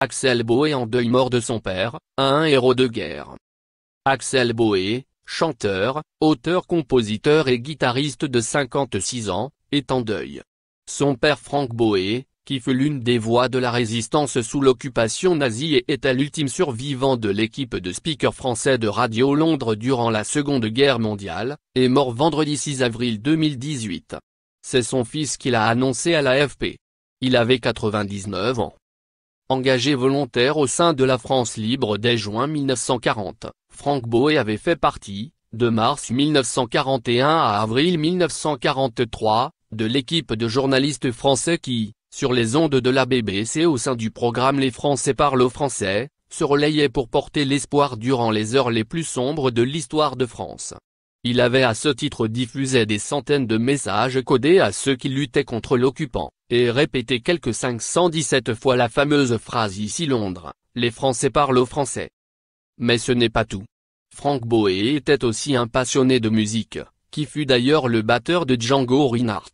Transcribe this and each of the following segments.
Axel Boé en deuil, mort de son père, un héros de guerre. Axel Boé, chanteur, auteur-compositeur et guitariste de 56 ans, est en deuil. Son père Franck Boé, qui fut l'une des voix de la résistance sous l'occupation nazie et était l'ultime survivant de l'équipe de speakers français de Radio Londres durant la Seconde Guerre mondiale, est mort vendredi 6 avril 2018. C'est son fils qui l'a annoncé à l'AFP. Il avait 99 ans. Engagé volontaire au sein de la France libre dès juin 1940, Franck Boé avait fait partie, de mars 1941 à avril 1943, de l'équipe de journalistes français qui, sur les ondes de la BBC au sein du programme Les Français parlent aux Français, se relayait pour porter l'espoir durant les heures les plus sombres de l'histoire de France. Il avait à ce titre diffusé des centaines de messages codés à ceux qui luttaient contre l'occupant, et répété quelque 517 fois la fameuse phrase Ici Londres, les Français parlent aux Français. Mais ce n'est pas tout. Franck Boé était aussi un passionné de musique, qui fut d'ailleurs le batteur de Django Reinhardt.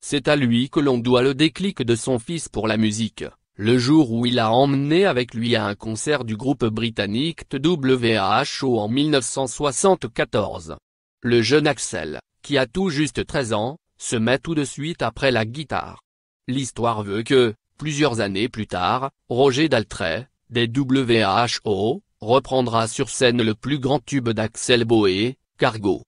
C'est à lui que l'on doit le déclic de son fils pour la musique, le jour où il l'a emmené avec lui à un concert du groupe britannique WHO en 1974. Le jeune Axel, qui a tout juste 13 ans, se met tout de suite après la guitare. L'histoire veut que, plusieurs années plus tard, Roger Daltrey, des WHO, reprendra sur scène le plus grand tube d'Axel Boé, Cargo.